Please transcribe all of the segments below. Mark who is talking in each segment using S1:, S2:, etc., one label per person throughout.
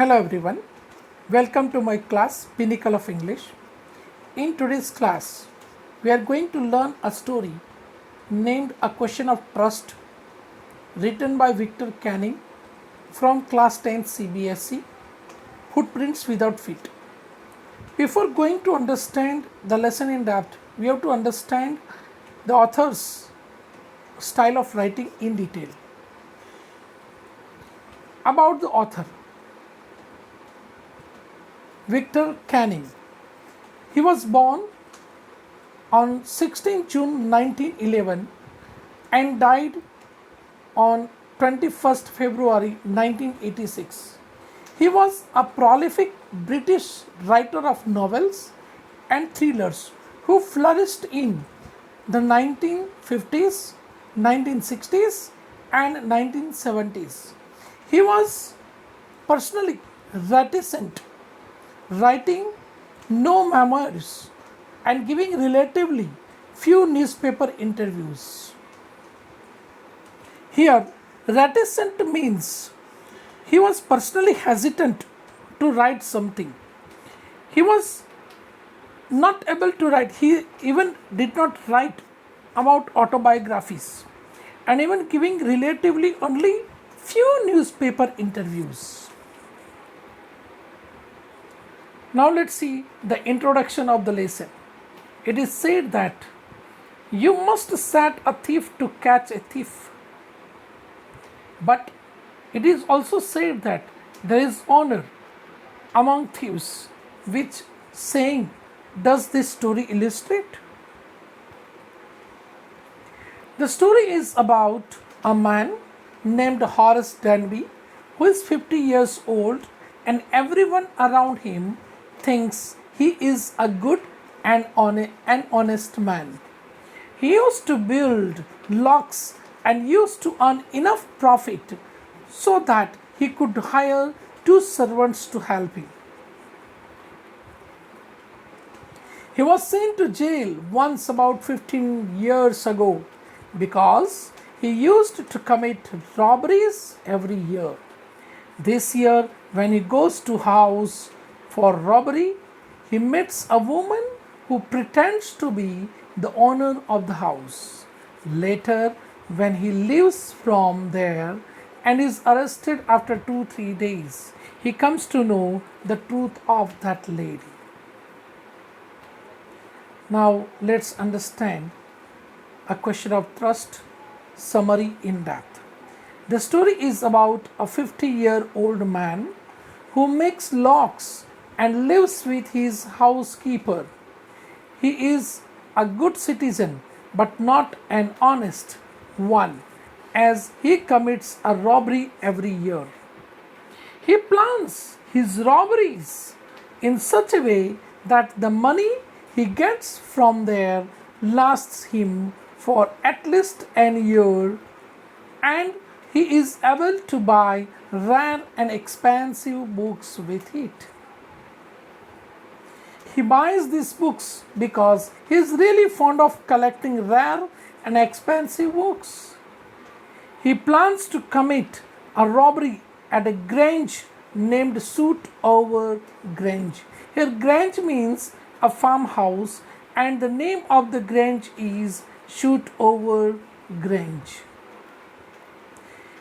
S1: Hello everyone, welcome to my class Pinnacle of English. In today's class, we are going to learn a story named A Question of Trust, written by Victor Canning from class 10 CBSE, Footprints Without Feet. Before going to understand the lesson in depth, we have to understand the author's style of writing in detail. About the author, Victor Canning. He was born on 16 June 1911 and died on 21st February 1986. He was a prolific British writer of novels and thrillers who flourished in the 1950s, 1960s and 1970s. He was personally reticent, writing no memoirs and giving relatively few newspaper interviews. Here, reticent means he was personally hesitant to write something. He was not able to write. He even did not write about autobiographies and even giving relatively only few newspaper interviews. Now let's see the introduction of the lesson. It is said that you must set a thief to catch a thief. But it is also said that there is honor among thieves. Which saying does this story illustrate? The story is about a man named Horace Danby who is 50 years old, and everyone around him thinks he is a good and honest man. He used to build locks and used to earn enough profit so that he could hire 2 servants to help him. He was sent to jail once about 15 years ago because he used to commit robberies every year. This year, when he goes to house for robbery, he meets a woman who pretends to be the owner of the house. Later, when he leaves from there and is arrested after 2-3 days, he comes to know the truth of that lady. Now, let's understand A Question of Trust summary in depth. The story is about a 50-year-old man who makes locks and lives with his housekeeper. He is a good citizen but not an honest one, as he commits a robbery every year. He plans his robberies in such a way that the money he gets from there lasts him for at least an year, and he is able to buy rare and expensive books with it. He buys these books because he is really fond of collecting rare and expensive books. He plans to commit a robbery at a grange named Over Grange. Here, Grange means a farmhouse, and the name of the grange is Over Grange.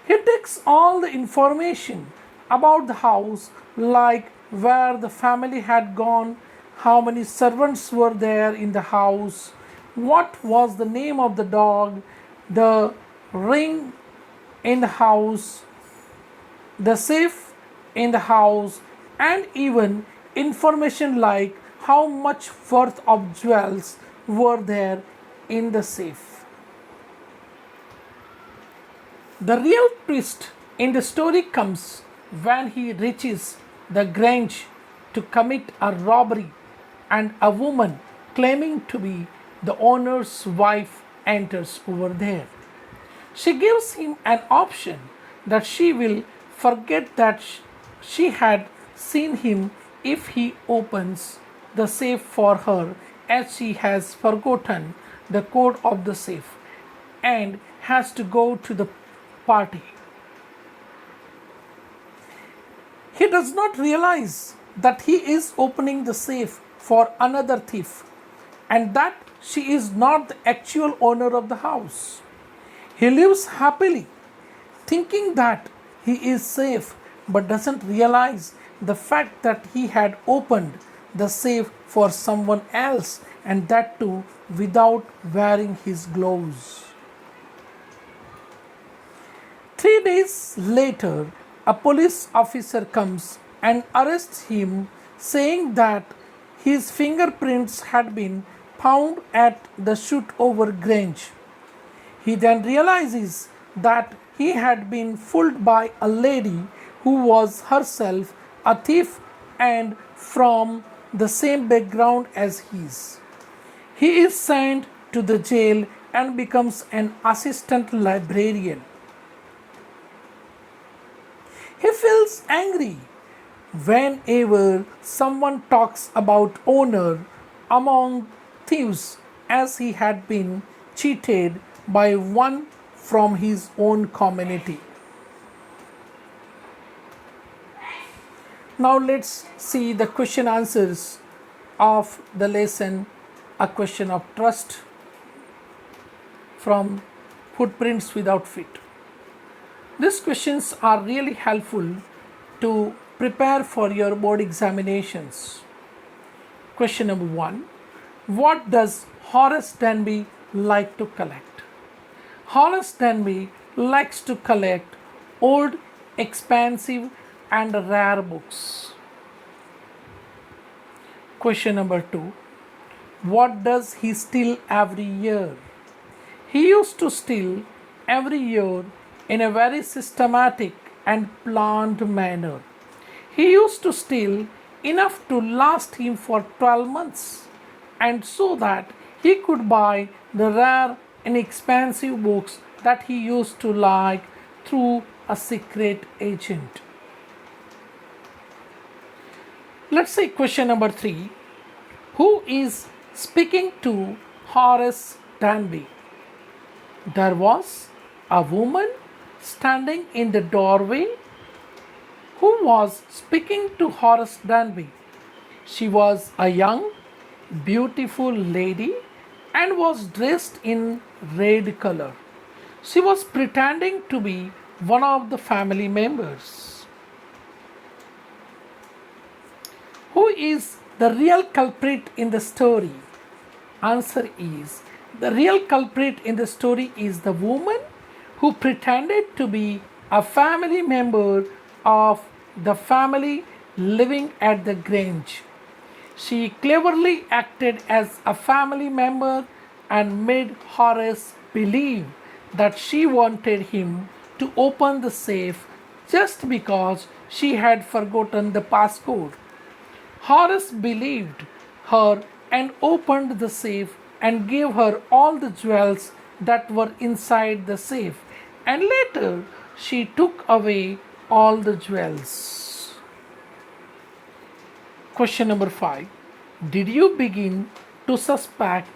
S1: He takes all the information about the house, like where the family had gone, how many servants were there in the house, what was the name of the dog, the ring in the house, the safe in the house, and even information like how much worth of jewels were there in the safe. The real twist in the story comes when he reaches the grange to commit a robbery, and a woman claiming to be the owner's wife enters over there. She gives him an option that she will forget that she had seen him if he opens the safe for her, as she has forgotten the code of the safe and has to go to the party. He does not realize that he is opening the safe for another thief and that she is not the actual owner of the house. He lives happily, thinking that he is safe, but doesn't realize the fact that he had opened the safe for someone else, and that too without wearing his gloves. 3 days later, a police officer comes and arrests him, saying that his fingerprints had been found at the Shootover Grange. He then realizes that he had been fooled by a lady who was herself a thief and from the same background as his. He is sent to the jail and becomes an assistant librarian. He feels angry whenever someone talks about honor among thieves, as he had been cheated by one from his own community. Now let's see the question answers of the lesson, a question of trust from Footprints Without Feet. These questions are really helpful to prepare for your board examinations. Question number 1. What does Horace Danby like to collect? Horace Danby likes to collect old, expensive and rare books. Question number 2. What does he steal every year? He used to steal every year in a very systematic and planned manner. He used to steal enough to last him for 12 months, and so that he could buy the rare and expensive books that he used to like through a secret agent. Let's say question number 3. Who is speaking to Horace Danby? There was a woman standing in the doorway who was speaking to Horace Danby. She was a young, beautiful lady and was dressed in red color. She was pretending to be one of the family members. Who is the real culprit in the story? Answer is, the real culprit in the story is the woman who pretended to be a family member of the family living at the Grange. She cleverly acted as a family member and made Horace believe that she wanted him to open the safe just because she had forgotten the passcode. Horace believed her and opened the safe and gave her all the jewels that were inside the safe, and later she took away all the jewels. Question number 5. Did you begin to suspect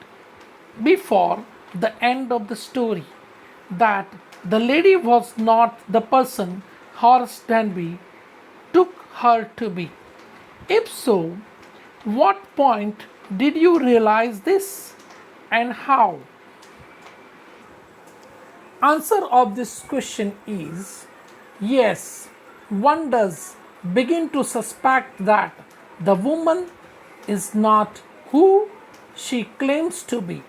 S1: before the end of the story that the lady was not the person Horace Danby took her to be? If so, what point did you realize this and how? Answer of this question is yes, one does begin to suspect that the woman is not who she claims to be.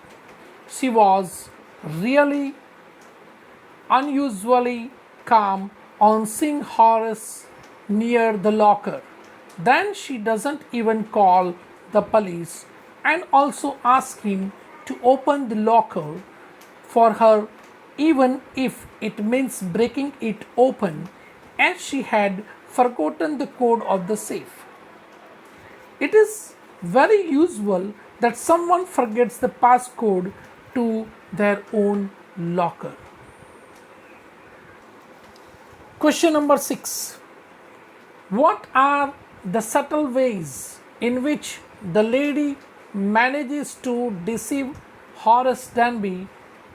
S1: She was really unusually calm on seeing Horace near the locker. Then she doesn't even call the police and also ask him to open the locker for her, even if it means breaking it open, as she had forgotten the code of the safe. It is very usual that someone forgets the passcode to their own locker. Question number 6. What are the subtle ways in which the lady manages to deceive Horace Danby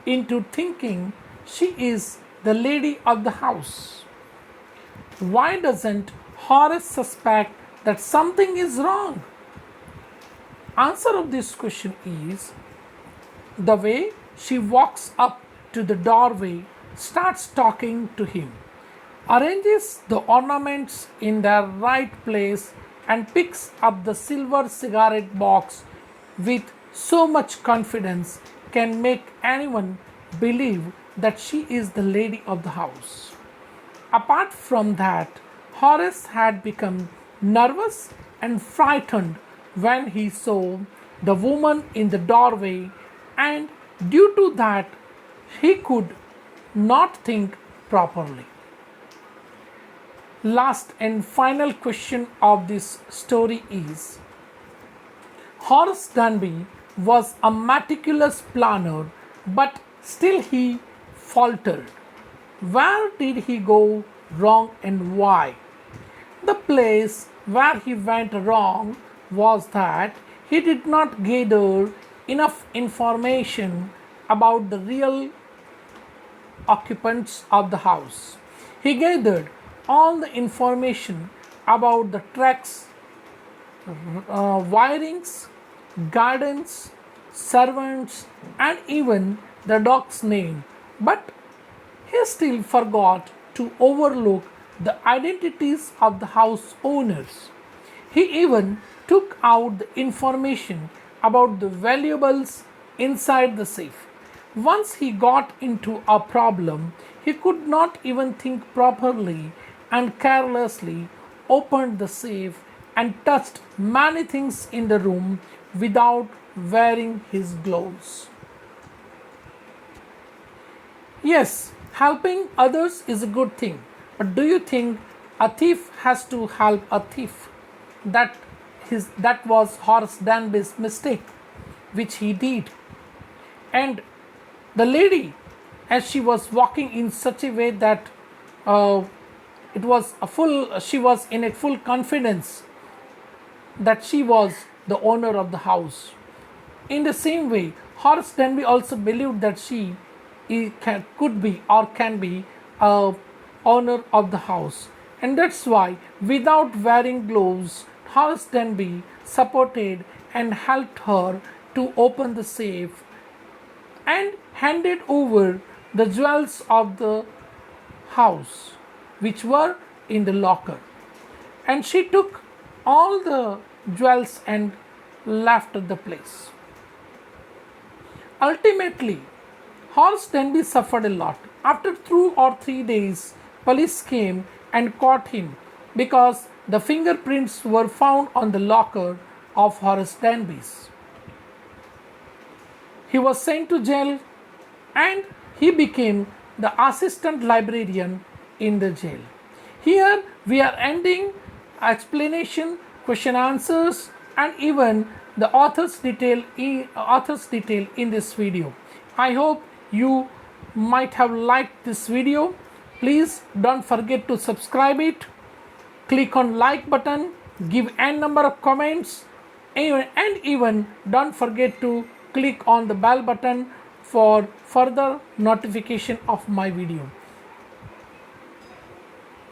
S1: into thinking she is the lady of the house? Why doesn't Horace suspect that something is wrong? Answer of this question is the way she walks up to the doorway, starts talking to him, arranges the ornaments in their right place, and picks up the silver cigarette box with so much confidence can make anyone believe that she is the lady of the house. Apart from that, Horace had become nervous and frightened when he saw the woman in the doorway, and due to that, he could not think properly. Last and final question of this story is Horace Danby was a meticulous planner, but still he faltered. Where did he go wrong and why? The place where he went wrong was that he did not gather enough information about the real occupants of the house. He gathered all the information about the tracks, wirings, gardens, servants, and even the dog's name, but he still forgot to overlook the identities of the house owners. He even took out the information about the valuables inside the safe. Once he got into a problem, he could not even think properly and carelessly opened the safe and touched many things in the room without wearing his gloves. Yes, helping others is a good thing, but do you think a thief has to help a thief? That was Horace Danby's mistake, which he did. And the lady, as she was walking in such a way that she was in a full confidence that she was the owner of the house. In the same way, Horace Danby also believed that she could be or can be a owner of the house, and that's why, without wearing gloves, Horace Danby supported and helped her to open the safe and handed over the jewels of the house, which were in the locker. And she took all the jewels and left the place. Ultimately, Horace Danby suffered a lot. After 2 or 3 days, police came and caught him because the fingerprints were found on the locker of Horace Danby's. He was sent to jail and he became the assistant librarian in the jail. Here we are ending explanation, question answers, and even the author's detail in this video. I hope you might have liked this video. Please don't forget to subscribe it, click on like button, give n number of comments, and even don't forget to click on the bell button for further notification of my video.